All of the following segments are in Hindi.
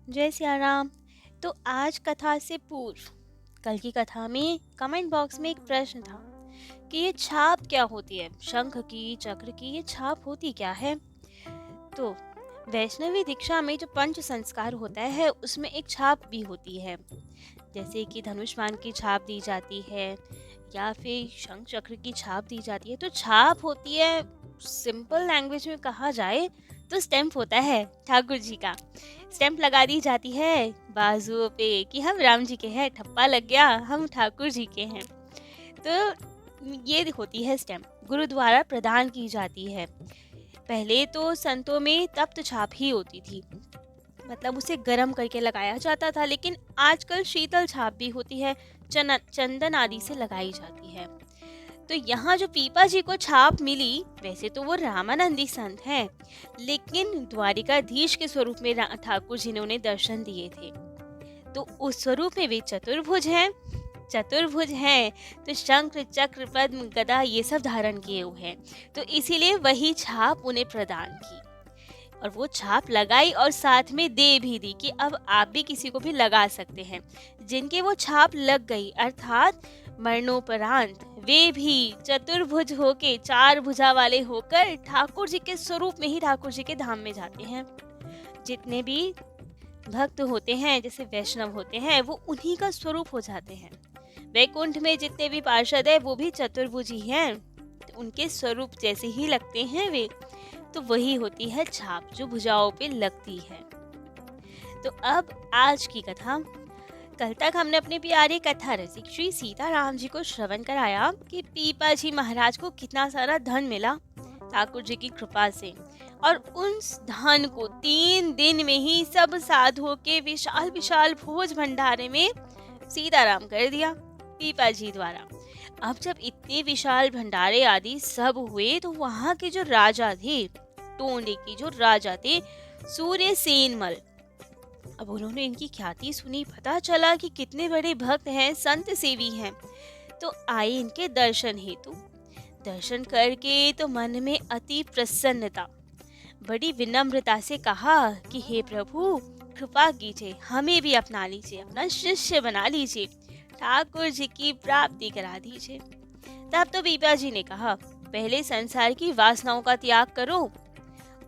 जय सिया राम। तो आज कथा से पूर्व कल की कथा में कमेंट बॉक्स में एक प्रश्न था कि ये छाप क्या होती है, शंख की चक्र की ये छाप होती क्या है। तो वैष्णवी दीक्षा में जो पंच संस्कार होता है उसमें एक छाप भी होती है, जैसे कि धनुष बाण की छाप दी जाती है या फिर शंख चक्र की छाप दी जाती है। तो छाप होती है, सिंपल लैंग्वेज में कहा जाए तो स्टैम्प होता है ठाकुर जी का। स्टैम्प लगा दी जाती है बाजुओं पे कि हम राम जी के हैं, ठप्पा लग गया हम ठाकुर जी के हैं। तो ये होती है स्टैम्प, गुरु द्वारा प्रदान की जाती है। पहले तो संतों में तप्त छाप ही होती थी, मतलब उसे गर्म करके लगाया जाता था, लेकिन आजकल शीतल छाप भी होती है, चंदन आदि से लगाई जाती है। तो यहाँ जो पीपा जी को छाप मिली, वैसे तो वो रामानंदी संत हैं, लेकिन द्वारिकाधीश के स्वरूप में ठाकुर जी ने उन्हें दर्शन दिए थे। तो उस स्वरूप में वे चतुर्भुज हैं। तो शंख चक्र पद्म गदा ये सब धारण किए हुए हैं, तो इसीलिए वही छाप उन्हें प्रदान की और वो छाप लगाई और साथ में दे भी दी कि अब आप भी किसी को भी लगा सकते हैं। जिनके वो छाप लग गई, अर्थात मरणोपरांत वे भी चतुर्भुज होके, चार भुजा वाले होकर ठाकुर जी के स्वरूप में ही ठाकुर जी के धाम में जाते हैं। जितने भी भक्त होते हैं, जैसे वैष्णव होते हैं, वो उन्हीं का स्वरूप हो जाते हैं। वैकुंठ में जितने भी पार्षद है वो भी चतुर्भुज ही हैं, तो उनके स्वरूप जैसे ही लगते हैं वे। तो वही होती है छाप जो भुजाओं पे लगती है। तो अब आज की कथा, कल तक हमने अपने प्यारे कथा रसिक श्री सीताराम जी को श्रवण कराया कि पीपा जी महाराज को कितना सारा धन मिला ठाकुर जी की कृपा से, और उस धन को 3 दिन में ही सब साधुओं के विशाल विशाल भोज भंडारे में सीताराम कर दिया पीपा जी द्वारा। अब जब इतने विशाल भंडारे आदि सब हुए, तो वहाँ के जो राजा थे, टोंडे की जो राजा थे सूर्य सेनमल, अब उन्होंने इनकी ख्याति सुनी, पता चला कि कितने बड़े भक्त हैं, संत सेवी हैं, तो आए इनके दर्शन हेतु। दर्शन करके तो मन में अति प्रसन्नता, बड़ी विनम्रता से कहा कि हे प्रभु, कृपा कीजिए, हमें भी अपना लीजिए, अपना शिष्य बना लीजिए, ठाकुर जी की प्राप्ति करा दीजिए। तब तो पीपा जी ने कहा, पहले संसार की वासनाओं का त्याग करो,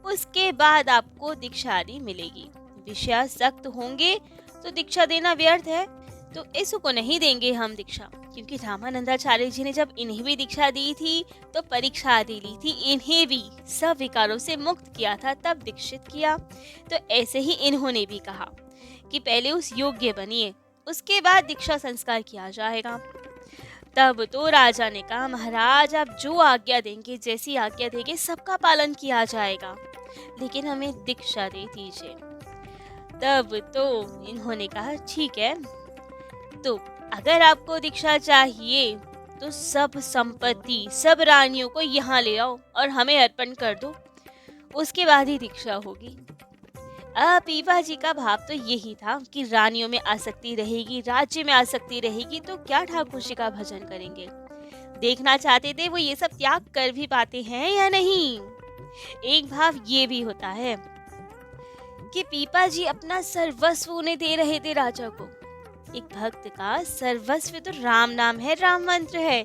उसके बाद आपको दीक्षा आदि मिलेगी। विषय सख्त होंगे तो दीक्षा देना व्यर्थ है, तो इसको नहीं देंगे हम दीक्षा। क्योंकि रामानंदाचार्य जी ने जब इन्हें भी दीक्षा दी थी तो परीक्षा आदि ली थी, इन्हें भी सब विकारों से मुक्त किया था, तब दीक्षित किया। तो ऐसे ही इन्होंने भी कहा कि पहले उस योग्य बनिए, उसके बाद दीक्षा संस्कार किया जाएगा। तब तो राजा ने कहा, महाराज आप जो आज्ञा देंगे, जैसी आज्ञा देंगे, सबका पालन किया जाएगा, लेकिन हमें दीक्षा दे दीजिए। तब तो इन्होंने कहा, ठीक है, तो अगर आपको दीक्षा चाहिए तो सब संपत्ति, सब रानियों को यहाँ ले आओ और हमें अर्पण कर दो, उसके बाद ही दीक्षा होगी। पीपा जी का भाव तो यही था कि रानियों में आसक्ति रहेगी, राज्य में आसक्ति रहेगी, तो क्या ठाकुर जी का भजन करेंगे। देखना चाहते थे वो ये सब त्याग कर भी पाते हैं या नहीं। एक भाव ये भी होता है कि पीपा जी अपना सर्वस्व उन्हें दे रहे थे राजा को। एक भक्त का सर्वस्व तो राम नाम है, राम मंत्र है।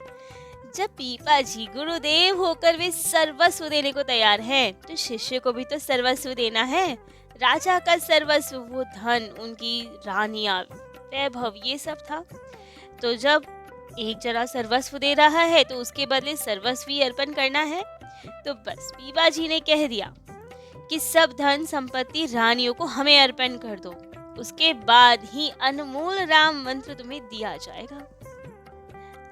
जब पीपा जी गुरुदेव होकर वे सर्वस्व देने को तैयार हैं, तो शिष्य को भी तो सर्वस्व देना है। राजा का सर्वस्व, वो धन, उनकी रानियां, वैभव, ये सब था। तो जब एक जना सर्वस्व दे रहा है तो उसके बदले सर्वस्व ही अर्पण करना है। तो बस पीपा जी ने कह दिया कि सब धन संपत्ति रानियों को हमें अर्पण कर दो, उसके बाद ही अनमोल राम मंत्र तुम्हें दिया जाएगा।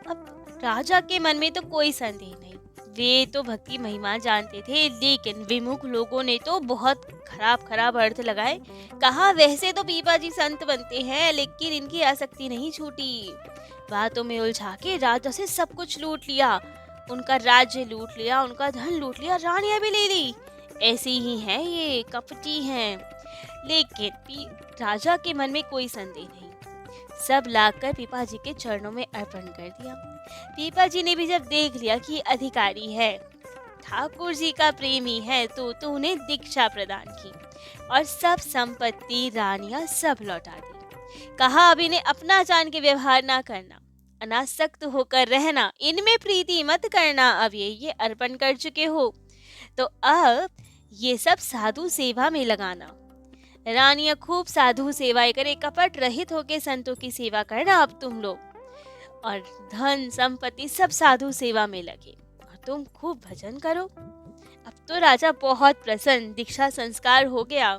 अब राजा के मन में तो कोई संदेह नहीं, वे तो भक्ति महिमा जानते थे, लेकिन विमुख लोगों ने तो बहुत खराब खराब अर्थ लगाए। कहा, वैसे तो पीपा जी संत बनते हैं, लेकिन इनकी आसक्ति नहीं छूटी। बातों में उलझा के राजा से सब कुछ लूट लिया, उनका राज्य लूट लिया, उनका धन लूट लिया, रानियां भी ले ली। ऐसे ही हैं ये, कपटी हैं। लेकिन राजा के मन में कोई संदेह नहीं, सब लाकर पीपा जी के चरणों में अर्पण कर दिया। पीपा जी ने भी जब देख लिया कि अधिकारी है, ठाकुर जी का प्रेमी है तो उन्हें दीक्षा प्रदान की और सब संपत्ति रानियां सब लौटा दी। कहा अब इन्हें अपना जान के व्यवहार ना करना, अनासक्त होकर रहना, इनमें प्रीति मत करना, अब ये अर्पण कर चुके हो तो अब ये सब साधु सेवा में लगाना। रानियां खूब साधु सेवाएं करे, कपट रहित होके संतों की सेवा करना अब तुम लोग, और धन संपत्ति सब साधु सेवा में लगे और तुम खूब भजन करो। अब तो राजा बहुत प्रसन्न, दीक्षा संस्कार हो गया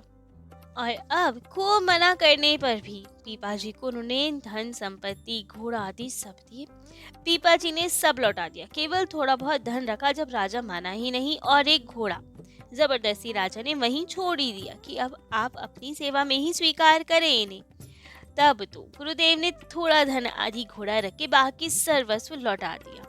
और अब खूब मना करने पर भी पीपाजी को उन्होंने धन संपत्ति घोड़ा आदि सब दिए। पीपाजी ने सब लौटा दिया, केवल थोड़ा बहुत धन रखा जब राजा माना ही नहीं, और एक घोड़ा जबरदस्ती राजा ने वहीं छोड़ ही दिया कि अब आप अपनी सेवा में ही स्वीकार करें इन्हें। तब तो गुरुदेव ने थोड़ा धन आदि घोड़ा रख के बाकी सर्वस्व लौटा दिया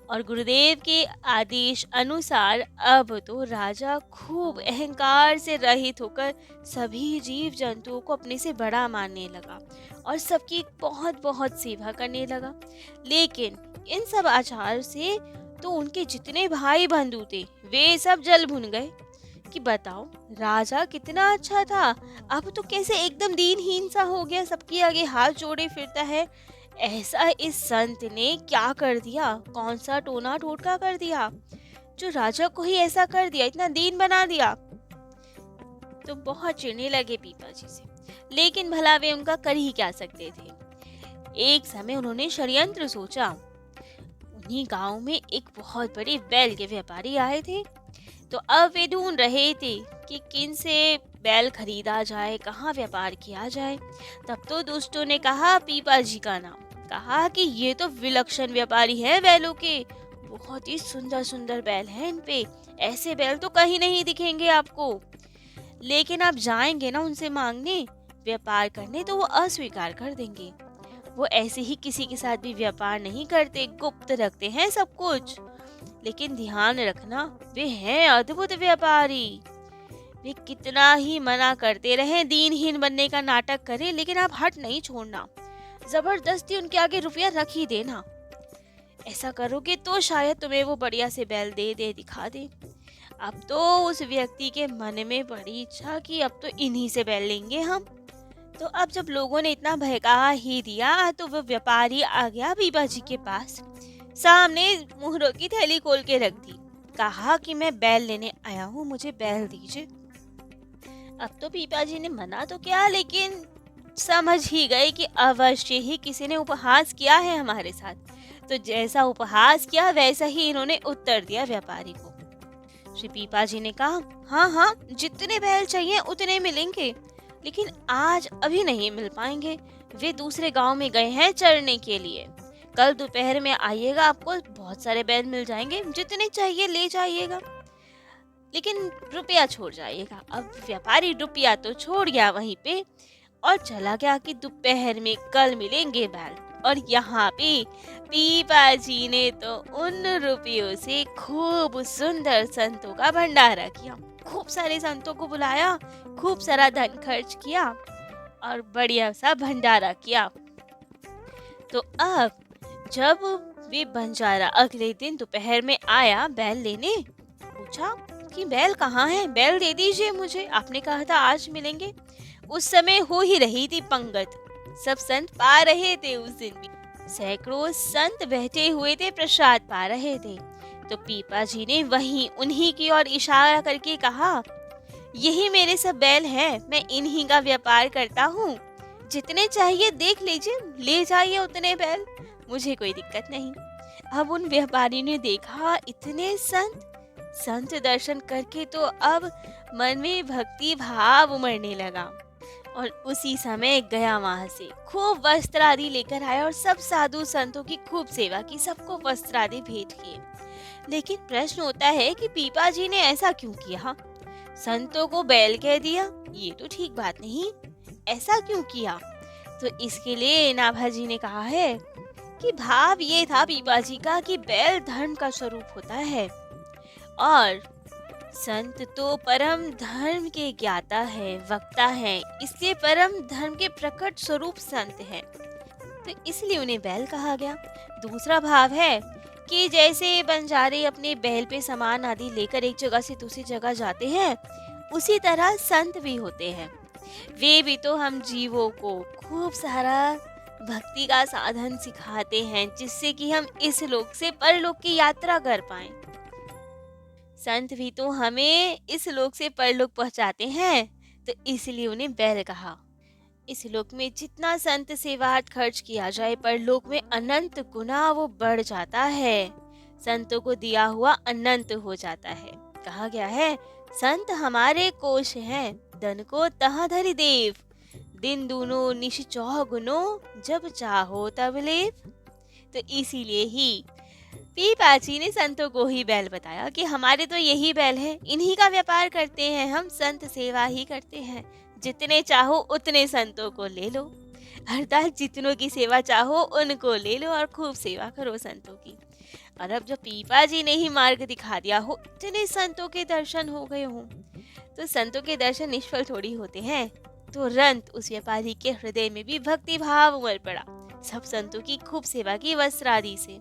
और गुरुदेव के आदेश अनुसार अब तो राजा खूब अहंकार से रहित होकर सभी जीव जंतुओं को अपने से बड़ा मानने लगा और सबकी बहुत बहुत सेवा करने लगा। लेकिन इन सब आचार से तो उनके जितने भाई बंधु थे वे सब जल भुन गए कि बताओ राजा कितना अच्छा था, अब तो कैसे एकदम दीनहीन सा हो गया, सबके आगे हाथ जोड़े फिरता है। ऐसा इस संत ने क्या कर दिया, कौन सा टोना टोटका कर दिया जो राजा को ही ऐसा कर दिया, इतना दीन बना दिया। तो बहुत चिढ़ने लगे पीपाजी से, लेकिन भला वे उनका कर ही क्या सकते थे। एक समय उन्होंने षड्यंत्र सोचा। उन्हीं गांव में एक बहुत बड़े बैल के व्यापारी आए थे, तो अब वे ढूंढ रहे थे कि किन से बैल खरीदा जाए, कहाँ व्यापार किया जाए। तब तो दुष्टों ने कहा पीपाजी का नाम, कहा कि ये तो विलक्षण व्यापारी है बैलों के, बहुत ही सुंदर सुंदर बैल हैं इन पे, ऐसे बैल तो कहीं नहीं दिखेंगे आपको। लेकिन आप जाएंगे ना उनसे मांगने, व्यापार करने, तो वो अस्वीकार कर देंगे। वो ऐसे ही किसी के साथ भी व्यापार नहीं करते, गुप्त रखते हैं सब कुछ। लेकिन ध्यान रखना, वे हैं अद्भुत व्यापारी। वे कितना ही मना करते रहे, दीनहीन बनने का नाटक करें, लेकिन आप हट नहीं छोड़ना, जबरदस्ती उनके आगे रुपया रख ही देना। ऐसा करोगे तो शायद तुम्हें वो बढ़िया से बैल दे दिखा दे। अब तो उस व्यक्ति के मन में बड़ी इच्छा कि अब तो इन्हीं से बैल लेंगे हम। तो अब जब लोगों ने इतना बहका ही दिया तो वो व्यापारी आ गया पीपाजी के पास, सामने मुहरों की थैली खोल के रख दी, कहा कि मैं बैल लेने आया हूँ, मुझे बैल दीजिए। अब तो पीपाजी ने मना तो किया, लेकिन समझ ही गए कि अवश्य ही किसी ने उपहास किया है हमारे साथ। तो जैसा उपहास किया वैसा ही इन्होंने उत्तर दिया व्यापारी को। श्री पीपाजी ने कहा, हाँ हाँ, जितने बैल चाहिए उतने मिलेंगे, लेकिन आज अभी नहीं मिल पाएंगे, वे दूसरे गांव में गए हैं चरने के लिए। कल दोपहर में आइएगा, आपको बहुत सारे बैल मिल जाएंगे, जितने चाहिए ले जाइएगा, लेकिन रुपया छोड़ जाइएगा। अब व्यापारी रुपया तो छोड़ गया वहीं पे और चला गया कि दोपहर में कल मिलेंगे बैल। और यहाँ पे पीपाजी ने तो उन रुपयों से खूब सुंदर संतों का भंडारा किया, खूब सारे संतों को बुलाया, खूब सारा धन खर्च किया और बढ़िया सा भंडारा किया। तो अब जब वे बंजारा अगले दिन दोपहर में आया बैल लेने, पूछा कि बैल कहाँ है, बैल दे दीजिए मुझे, आपने कहा था आज मिलेंगे। उस समय हो ही रही थी पंगत, सब संत पा रहे थे। उस दिन भी सैकड़ों संत बैठे हुए थे, प्रसाद पा रहे थे। तो पीपाजी ने वहीं उन्हीं की ओर इशारा करके कहा, यही मेरे सब बैल हैं, मैं इन्हीं का व्यापार करता हूँ, जितने चाहिए देख लीजिए, ले जाइए उतने बैल, मुझे कोई दिक्कत नहीं। अब उन व्यापारी ने देखा इतने संत दर्शन करके तो अब मन में भक्ति भाव उमड़ने लगा और उसी समय गया वहां से खूब वस्त्र आदि लेकर आया और सब साधु संतों की खूब सेवा की, सबको वस्त्र आदि भेंट किए। लेकिन प्रश्न होता है कि पीपाजी ने ऐसा क्यों किया, संतों को बैल कह दिया, ये तो ठीक बात नहीं, ऐसा क्यों किया? तो इसके लिए नाभाजी ने कहा है कि भाव ये था पीपाजी का कि बैल धर्म का स्वरूप होता है और संत तो परम धर्म के ज्ञाता है, वक्ता है, इसलिए परम धर्म के प्रकट स्वरूप संत हैं, तो इसलिए उन्हें बैल कहा गया। दूसरा भाव है कि जैसे बंजारे अपने बैल पे सामान आदि लेकर एक जगह से दूसरी जगह जाते हैं, उसी तरह संत भी होते हैं। वे भी तो हम जीवों को खूब सारा भक्ति का साधन सिखाते हैं, जिससे कि हम इस लोक से परलोक की यात्रा कर पाएं। संत भी तो हमें इस लोक से परलोक पहुंचाते हैं, तो इसलिए उन्हें बैल कहा। इस लोक में जितना संत सेवार्थ खर्च किया जाए, परलोक में अनंत गुना वो बढ़ जाता है। संतों को दिया हुआ अनंत हो जाता है। कहा गया है, संत हमारे कोश हैं, धन को तहाँ धरि देव, दिन दूनो निश चौगुनो, जब चाहो तब लेव। तो इसीलिए ही पीपाजी ने संतों को ही बैल बताया कि हमारे तो यही बैल है, इन्हीं का व्यापार करते हैं, हम संत सेवा ही करते हैं, जितने चाहो उतने संतों को ले लो, अर्थात जितनों की सेवा चाहो उनको ले लो और खूब सेवा करो संतों की। और अब जब पीपाजी ने ही मार्ग दिखा दिया हो, इतने संतों के दर्शन हो गए हों, तो संतों के दर्शन निष्फल थोड़ी होते हैं। तुरंत उस व्यापारी के हृदय में भी भक्ति भाव उमड़ पड़ा, सब संतों की खूब सेवा की वस्त्र आदि से।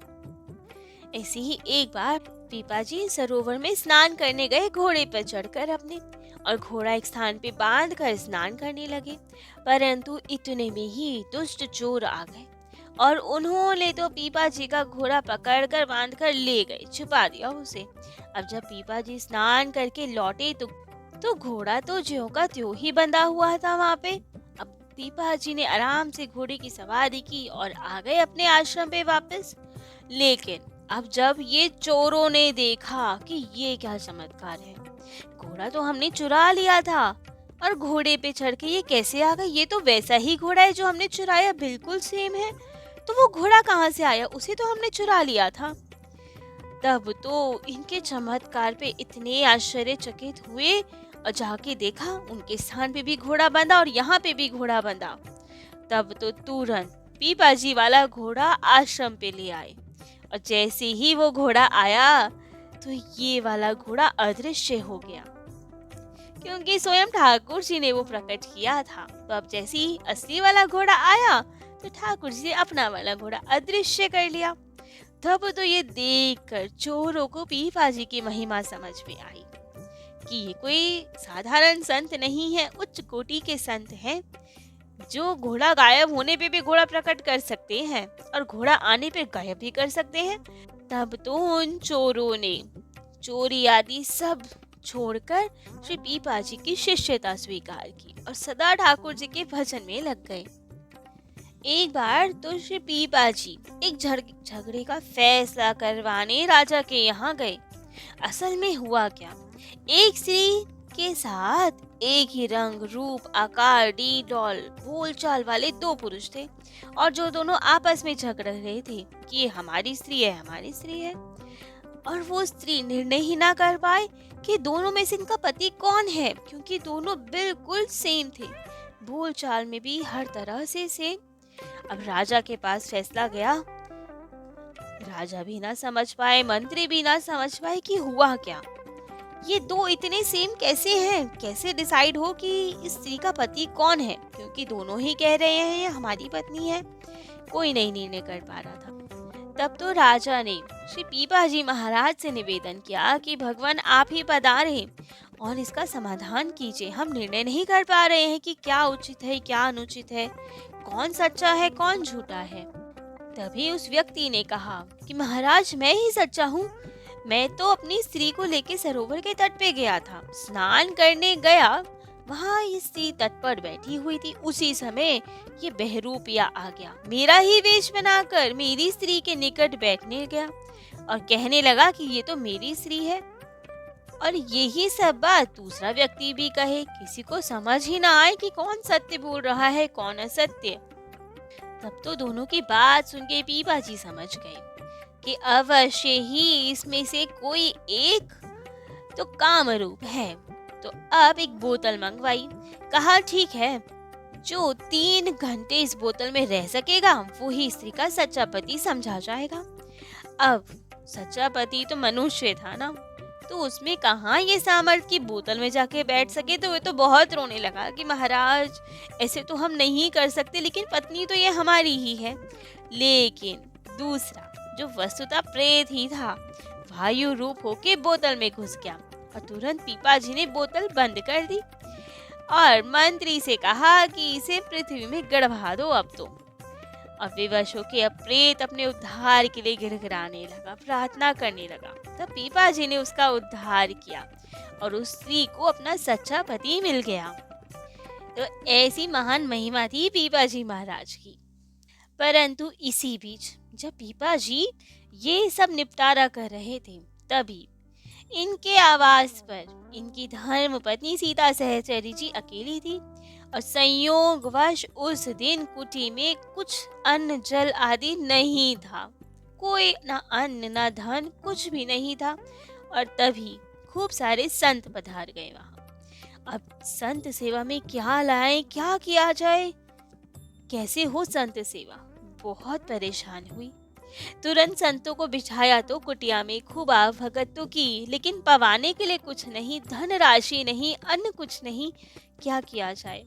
ऐसे ही एक बार पीपाजी सरोवर में स्नान करने गए घोड़े पर चढ़कर अपने, और घोड़ा एक स्थान पे बांध कर स्नान करने लगे। परंतु इतने में ही दुष्ट चोर आ गए और उन्होंने तो पीपाजी का घोड़ा पकड़कर बांधकर ले गए, छुपा दिया उसे। अब जब पीपाजी स्नान करके लौटे तो घोड़ा तो ज्यों का त्यों ही बंधा हुआ था वहां पे। अब पीपाजी ने आराम से घोड़े की सवारी की और आ गए अपने आश्रम पे वापस। लेकिन अब जब ये चोरों ने देखा कि ये क्या चमत्कार है, घोड़ा तो हमने चुरा लिया था और घोड़े पे चढ़ के ये कैसे आ गए, ये तो वैसा ही घोड़ा है जो हमने चुराया, बिल्कुल सेम है, तो वो घोड़ा कहाँ से आया, उसे तो हमने चुरा लिया था। तब तो इनके चमत्कार पे इतने आश्चर्यचकित हुए और जाके देखा उनके स्थान पे भी घोड़ा बंधा और यहाँ पे भी घोड़ा बंधा। तब तो तुरंत पीपाजी वाला घोड़ा आश्रम पे ले आए, और जैसे ही वो घोड़ा आया तो ये वाला घोड़ा अदृश्य हो गया, क्योंकि स्वयं ठाकुर जी ने वो प्रकट किया था। तो अब जैसे ही असली वाला घोड़ा आया तो ठाकुर जी ने अपना वाला घोड़ा अदृश्य कर लिया। तब तो ये देखकर चोरों को पीपाजी की महिमा समझ में आई कि ये कोई साधारण संत नहीं है, उच्च कोटि के संत हैं, जो घोड़ा गायब होने पे भी घोड़ा प्रकट कर सकते हैं और घोड़ा आने पे गायब भी कर सकते हैं। तब तो उन चोरों ने चोरी आदि सब छोड़कर श्री पीपाजी की शिष्यता स्वीकार की और सदा ठाकुर जी के भजन में लग गए। एक बार तो श्री पीपाजी एक झगड़े का फैसला करवाने राजा के यहाँ गए। असल में हुआ क्या, एक स्त्री के साथ एक ही रंग, रूप, आकार, डी डॉल, बोलचाल वाले दो पुरुष थे, और जो दोनों आपस में झगड़ रहे थे कि ये हमारी स्त्री है, हमारी स्त्री है। और वो स्त्री निर्णय ही ना कर पाए कि दोनों में से इनका पति कौन है, क्योंकि दोनों बिल्कुल सेम थे, बोलचाल में भी हर तरह से सेम। अब राजा के पास फैसला गया, राजा भी ना समझ पाए, मंत्री भी ना समझ पाए कि हुआ क्या, ये दो इतने सेम कैसे हैं, कैसे डिसाइड हो कि इस स्त्री का पति कौन है, क्योंकि दोनों ही कह रहे हैं ये हमारी पत्नी है। कोई नहीं निर्णय कर पा रहा था। तब तो राजा ने श्री पीपाजी महाराज से निवेदन किया कि भगवान आप ही पधारे और इसका समाधान कीजिए, हम निर्णय नहीं कर पा रहे हैं कि क्या उचित है क्या अनुचित है, कौन सच्चा है कौन झूठा है। तभी उस व्यक्ति ने कहा कि महाराज मैं ही सच्चा हूँ, मैं तो अपनी स्त्री को लेके सरोवर के तट पे गया था, स्नान करने गया, वहाँ ये स्त्री तट पर बैठी हुई थी, उसी समय ये बहरूपिया आ गया, मेरा ही वेश बनाकर मेरी स्त्री के निकट बैठने गया और कहने लगा कि ये तो मेरी स्त्री है। और यही सब बात दूसरा व्यक्ति भी कहे, किसी को समझ ही ना आए कि कौन सत्य बोल रहा है कौन असत्य। तब तो दोनों की बात सुन के पीपाजी समझ गए कि अवश्य ही इसमें से कोई एक तो कामरूप है। तो अब एक बोतल मंगवाई, कहा ठीक है, जो 3 घंटे इस बोतल में रह सकेगा वो ही स्त्री का सच्चा पति समझा जाएगा। अब सच्चा पति तो मनुष्य था ना, तो उसमें कहाँ ये सामर्थ्य की बोतल में जाके बैठ सके। तो वो तो बहुत रोने लगा कि महाराज ऐसे तो हम नहीं कर सकते, लेकिन पत्नी तो ये हमारी ही है। लेकिन दूसरा जो वस्तुतः प्रेत ही था, वायु रूप होके बोतल में घुस गया और तुरंत पीपाजी ने बोतल बंद कर दी और मंत्री से कहा कि इसे पृथ्वी में गड़वा दो अब तो। अब विवश होके अब प्रेत अपने उद्धार के लिए गिड़गिड़ाने लगा, प्रार्थना करने लगा। तब पीपाजी ने उसका उद्धार किया और उस स्त्री को अपना सच्चा पति मिल गया। तो ऐसी महान महिमा थी पीपाजी महाराज की। परंतु इसी बीच जब पीपाजी ये सब निपटारा कर रहे थे, तभी इनके आवास पर इनकी धर्म पत्नी सीता सहचरी जी अकेली थी और संयोगवश उस दिन कुटी में कुछ अन्न जल आदि नहीं था। कोई ना अन्न ना धन, कुछ भी नहीं था। और तभी खूब सारे संत पधार गए वहां। अब संत सेवा में क्या लाएं, क्या किया जाए, कैसे हो संत सेवा, बहुत परेशान हुई। तुरंत संतों को बिठाया तो कुटिया में खूब भगत तो की, लेकिन पवाने के लिए कुछ नहीं, धन राशि नहीं, अन्न कुछ नहीं, क्या किया जाए।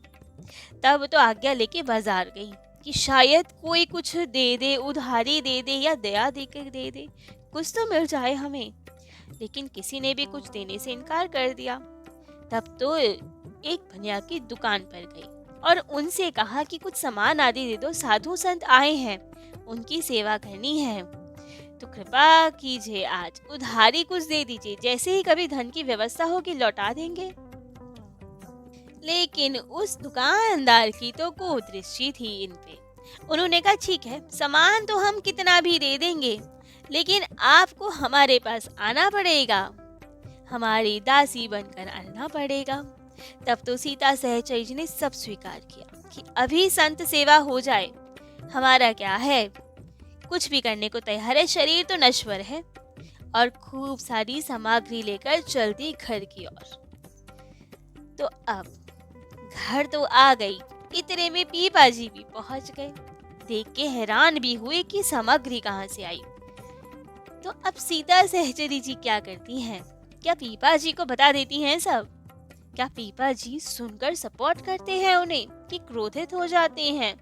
तब तो आज्ञा लेके बाजार गई कि शायद कोई कुछ दे दे, उधारी दे दे या दया देकर दे दे, कुछ तो मिल जाए हमें। लेकिन किसी ने भी कुछ देने से इनकार कर दिया। तब तो एक भनिया की दुकान पर गई और उनसे कहा कि कुछ सामान आदि दे दो, साधु संत आए हैं, उनकी सेवा करनी है, तो कृपा कीजिए आज उधारी कुछ दे दीजिए, जैसे ही कभी धन की व्यवस्था होगी लौटा देंगे। लेकिन उस दुकानदार की तो कुदृष्टि थी इन पे। उन्होंने कहा ठीक है, सामान तो हम कितना भी दे देंगे, लेकिन आपको हमारे पास आना पड़ेगा, हमारी दासी बनकर आना पड़ेगा। तब तो सीता सहचरी जी ने सब स्वीकार किया कि अभी संत सेवा हो जाए, हमारा क्या है, कुछ भी करने को तैयार है, शरीर तो नश्वर है। और खूब सारी सामग्री लेकर चलती घर की ओर। तो अब घर तो आ गई, इतने में पीपाजी भी पहुंच गए। देख के हैरान भी हुए कि सामग्री कहाँ से आई। तो अब सीता सहचरी जी क्या करती हैं? क्या पीपाजी को बता देती हैं सब? क्या पीपाजी सुनकर सपोर्ट करते हैं उन्हें कि क्रोधित हो जाते हैं?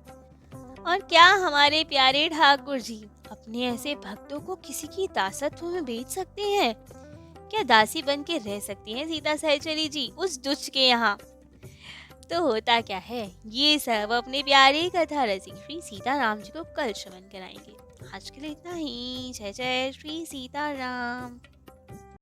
और क्या हमारे प्यारे ठाकुर जी अपने ऐसे भक्तों को किसी की दासत्व में बेच सकते हैं? क्या दासी बन के रह सकती हैं सीता सहचरी जी उस दुष्ट के यहाँ? तो होता क्या है, ये सब अपने प्यारे कथा रसिक श्री सीताराम जी को कल श्रवण कराएंगे। आज के लिए इतना ही। जय जय श्री सीताराम।